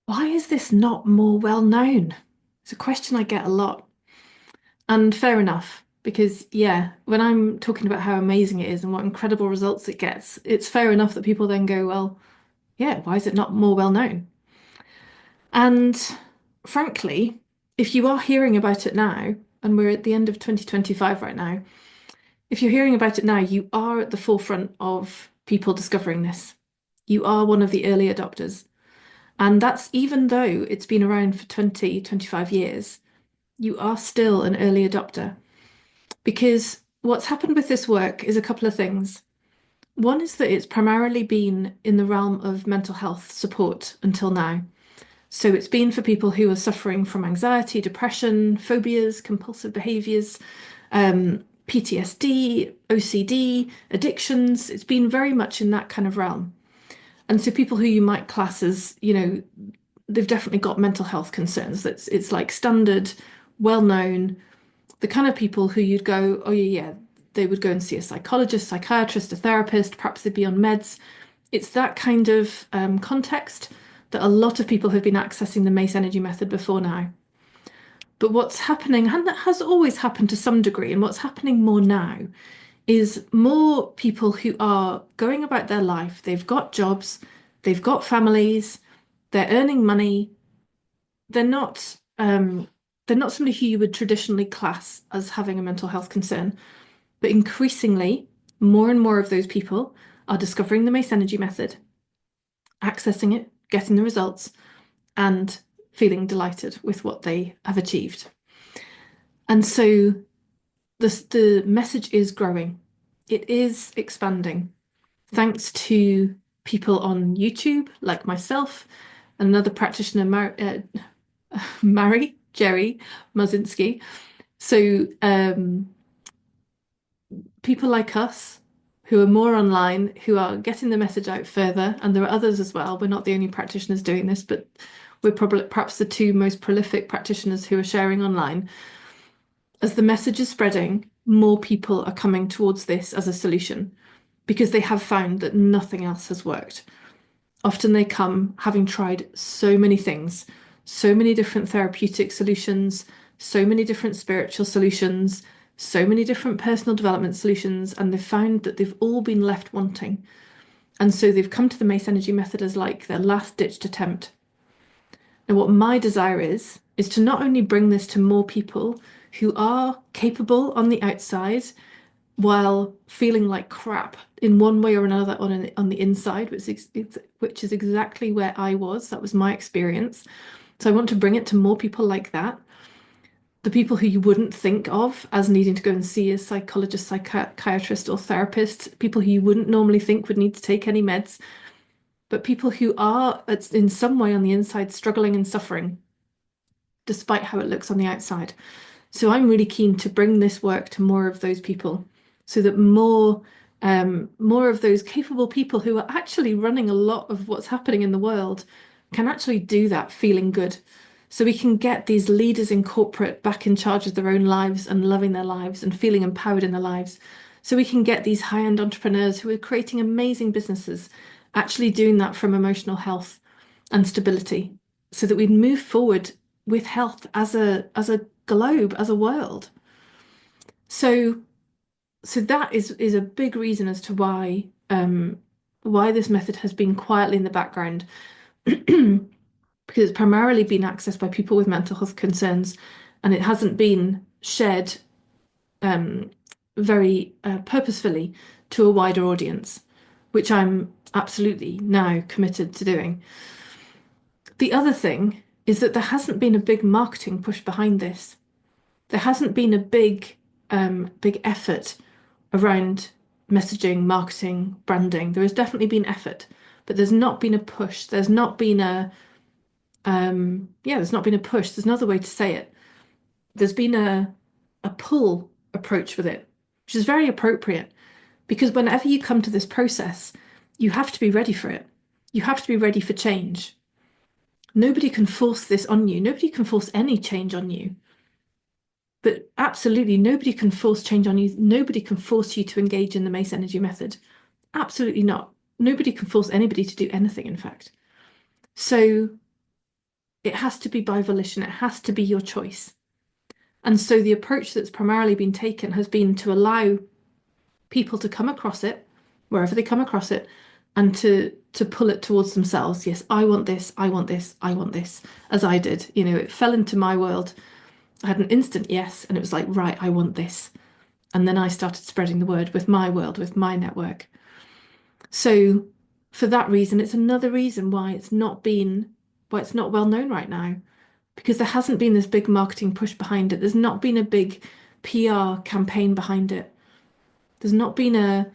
Why is this not more well known? It's a question I get a lot. And fair enough, because yeah, when I'm talking about how amazing it is and what incredible results it gets, it's fair enough that people then go, well, yeah, why is it not more well known? And frankly, if you are hearing about it now, and we're at the end of 2025 right now, if you're hearing about it now, you are at the forefront of people discovering this. You are one of the early adopters. And that's even though it's been around for 20, 25 years, you are still an early adopter. Because what's happened with this work is a couple of things. One is that it's primarily been in the realm of mental health support until now. So it's been for people who are suffering from anxiety, depression, phobias, compulsive behaviors, PTSD, OCD, addictions. It's been very much in that kind of realm. And so people who you might class as, they've definitely got mental health concerns. It's like standard, well known, the kind of people who you'd go, oh yeah, they would go and see a psychologist, psychiatrist, a therapist, perhaps they'd be on meds. It's that kind of context that a lot of people have been accessing the Mace Energy Method before now. But what's happening, and that has always happened to some degree, and what's happening more now is more people who are going about their life. They've got jobs, they've got families, they're earning money. They're not they're not somebody who you would traditionally class as having a mental health concern. But increasingly, more and more of those people are discovering the Mace Energy Method, accessing it, getting the results, and feeling delighted with what they have achieved. And so the message is growing. It is expanding thanks to people on YouTube like myself, another practitioner, Mary Jerry Mazinski. So people like us who are more online, who are getting the message out further, and there are others as well. We're not the only practitioners doing this, but we're probably perhaps the two most prolific practitioners who are sharing online. As the message is spreading, more people are coming towards this as a solution because they have found that nothing else has worked. Often they come having tried so many things, so many different therapeutic solutions, so many different spiritual solutions, so many different personal development solutions, and they've found that they've all been left wanting. And so they've come to the Mace Energy Method as like their last ditched attempt. Now, what my desire is to not only bring this to more people who are capable on the outside while feeling like crap in one way or another on the inside, which is exactly where I was. That was my experience. So I want to bring it to more people like that. The people who you wouldn't think of as needing to go and see a psychologist, psychiatrist, or therapist, people who you wouldn't normally think would need to take any meds, but people who are in some way on the inside struggling and suffering, despite how it looks on the outside. So I'm really keen to bring this work to more of those people so that more of those capable people who are actually running a lot of what's happening in the world can actually do that feeling good. So we can get these leaders in corporate back in charge of their own lives and loving their lives and feeling empowered in their lives. So we can get these high-end entrepreneurs who are creating amazing businesses actually doing that from emotional health and stability so that we move forward with health as a globe, as a world. So so that is a big reason as to why this method has been quietly in the background because it's primarily been accessed by people with mental health concerns and it hasn't been shared um, very purposefully to a wider audience, which I'm absolutely now committed to doing. The other thing is that there hasn't been a big marketing push behind this. There hasn't been a big effort around messaging, marketing, branding. There has definitely been effort, but there's not been a push. There's not been a push. There's another way to say it. There's been a pull approach with it, which is very appropriate because whenever you come to this process, you have to be ready for it. You have to be ready for change. Nobody can force this on you. Nobody can force any change on you. But absolutely, nobody can force change on you. Nobody can force you to engage in the Mace Energy Method. Absolutely not. Nobody can force anybody to do anything, in fact. So It has to be by volition, it has to be your choice. And so the approach that's primarily been taken has been to allow people to come across it, wherever they come across it, and to pull it towards themselves. Yes, I want this, I want this, I want this, as I did. You know, it fell into my world. I had an instant yes, and it was like, right, I want this. And then I started spreading the word with my world, with my network. So for that reason, it's another reason why it's not well known right now, because there hasn't been this big marketing push behind it. There's not been a big PR campaign behind it. There's not been a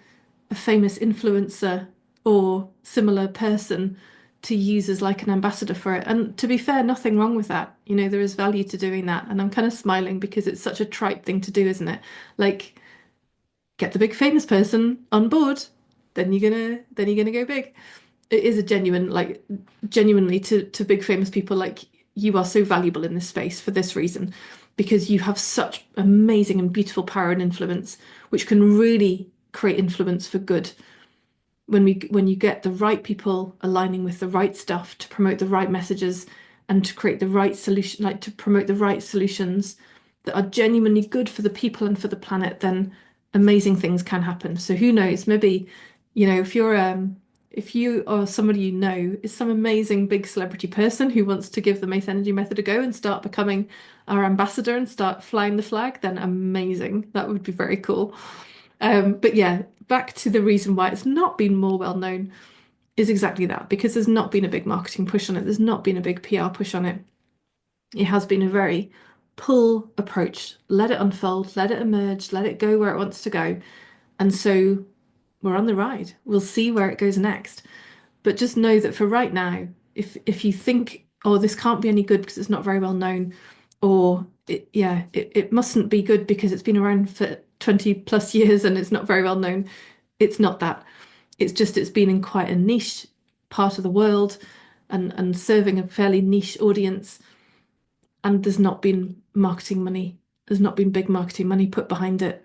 famous influencer or similar person to use as like an ambassador for it. And to be fair, nothing wrong with that. You know, there is value to doing that. And I'm kind of smiling because it's such a trite thing to do, isn't it? Like, get the big famous person on board, then you're gonna go big. It is a genuine, like, genuinely to big famous people, like, you are so valuable in this space for this reason, because you have such amazing and beautiful power and influence, which can really create influence for good when you get the right people aligning with the right stuff to promote the right messages and to create the right solution, like to promote the right solutions that are genuinely good for the people and for the planet, then amazing things can happen. So who knows? Maybe, you know, if you or somebody you know is some amazing big celebrity person who wants to give the Mace Energy Method a go and start becoming our ambassador and start flying the flag, then amazing. That would be very cool. But yeah, back to the reason why it's not been more well known is exactly that, because there's not been a big marketing push on it. There's not been a big PR push on it. It has been a very pull approach. Let it unfold, let it emerge, let it go where it wants to go. And so we're on the ride. We'll see where it goes next. But just know that for right now, if you think, oh, this can't be any good because it's not very well known, or it mustn't be good because it's been around for 20 plus years and it's not very well known. It's not that. It's just it's been in quite a niche part of the world and serving a fairly niche audience, and there's not been marketing money. There's not been big marketing money put behind it.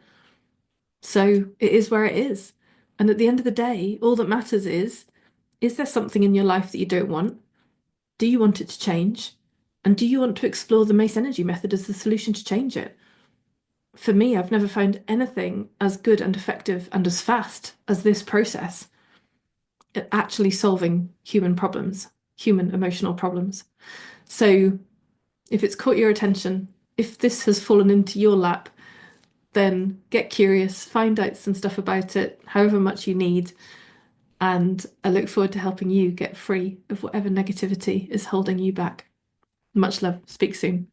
So it is where it is. And at the end of the day, all that matters is there something in your life that you don't want? Do you want it to change? And do you want to explore the Mace Energy Method as the solution to change it? For me, I've never found anything as good and effective and as fast as this process at actually solving human problems, human emotional problems. So if it's caught your attention, if this has fallen into your lap, then get curious, find out some stuff about it, however much you need. And I look forward to helping you get free of whatever negativity is holding you back. Much love. Speak soon.